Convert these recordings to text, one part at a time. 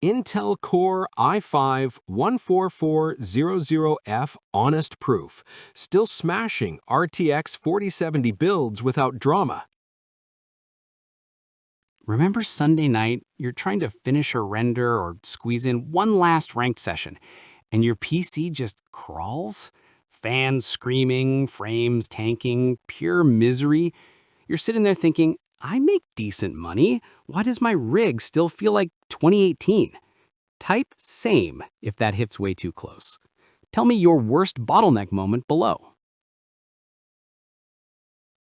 Intel Core i5-14400F honest proof, still smashing RTX 4070 builds without drama. Remember Sunday night, you're trying to finish a render or squeeze in one last ranked session, and your PC just crawls? Fans screaming, frames tanking, pure misery. You're sitting there thinking, I make decent money. Why does my rig still feel like 2018? Type same if that hits way too close. Tell me your worst bottleneck moment below.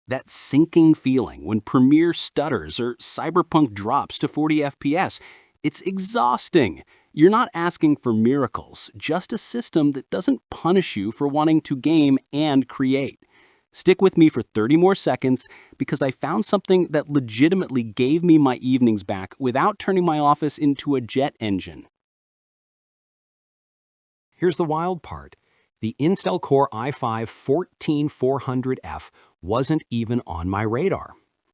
That sinking feeling when Premiere stutters or Cyberpunk drops to 40 FPS, it's exhausting. You're not asking for miracles, just a system that doesn't punish you for wanting to game and create. Stick with me for 30 more seconds because I found something that legitimately gave me my evenings back without turning my office into a jet engine. Here's the wild part. The Intel Core i5-14400F wasn't even on my radar.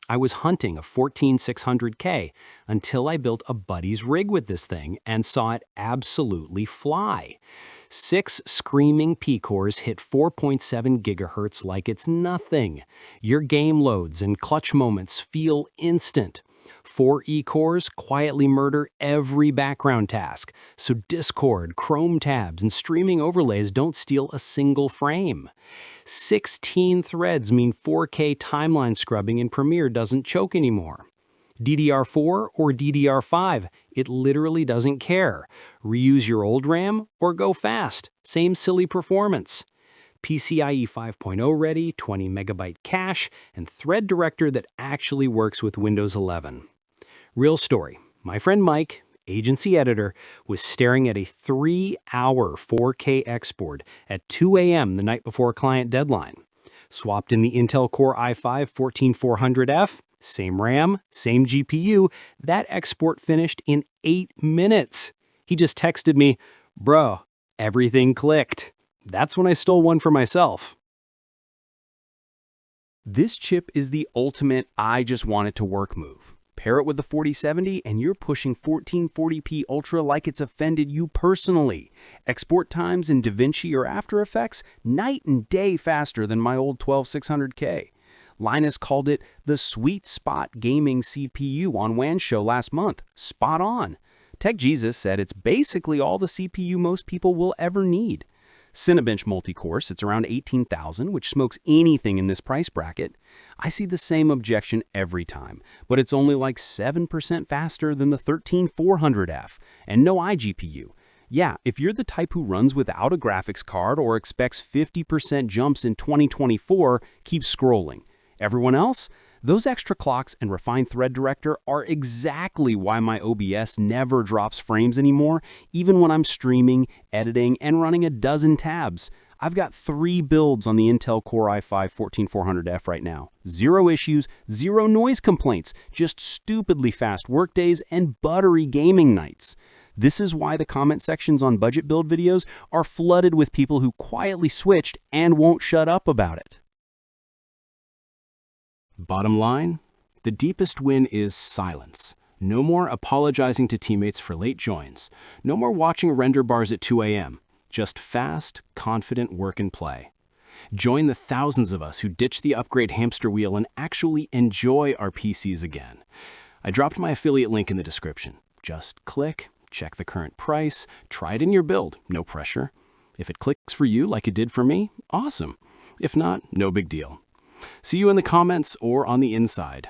I was hunting a 14600K until I built a buddy's rig with this thing and saw it absolutely fly. 6 screaming P-cores hit 4.7 gigahertz like it's nothing. Your game loads and clutch moments feel instant. 4 E-cores quietly murder every background task, so Discord, Chrome tabs, and streaming overlays don't steal a single frame. 16 threads mean 4K timeline scrubbing in Premiere doesn't choke anymore. DDR4 or DDR5, it literally doesn't care. Reuse your old RAM or go fast, same silly performance. PCIe 5.0 ready, 20 megabyte cache, and thread director that actually works with Windows 11. Real story. My friend Mike, agency editor, was staring at a 3-hour 4K export at 2 a.m. the night before a client deadline. Swapped in the Intel Core i5-14400F, same RAM, same GPU, that export finished in 8 minutes. He just texted me, "Bro, everything clicked." That's when I stole one for myself. This chip is the ultimate I just want it to work move. Pair it with the 4070 and you're pushing 1440p Ultra like it's offended you personally. Export times in DaVinci or After Effects night and day faster than my old 12600K. Linus called it the sweet spot gaming CPU on WAN Show last month. Spot on. Tech Jesus said it's basically all the CPU most people will ever need. Cinebench multi-core sits around $18,000, which smokes anything in this price bracket. I see the same objection every time, but it's only like 7% faster than the 13400F, and no iGPU. Yeah, if you're the type who runs without a graphics card or expects 50% jumps in 2024, keep scrolling. Everyone else? Those extra clocks and refined thread director are exactly why my OBS never drops frames anymore, even when I'm streaming, editing, and running a dozen tabs. I've got 3 builds on the Intel Core i5-14400F right now. 0 issues, 0 noise complaints, just stupidly fast workdays and buttery gaming nights. This is why the comment sections on budget build videos are flooded with people who quietly switched and won't shut up about it. Bottom line, the deepest win is silence. No more apologizing to teammates for late joins. No more watching render bars at 2 a.m. Just fast, confident work and play. Join the thousands of us who ditched the upgrade hamster wheel and actually enjoy our PCs again. I dropped my affiliate link in the description. Just click, check the current price, try it in your build, no pressure. If it clicks for you like it did for me, awesome. If not, no big deal. See you in the comments or on the inside.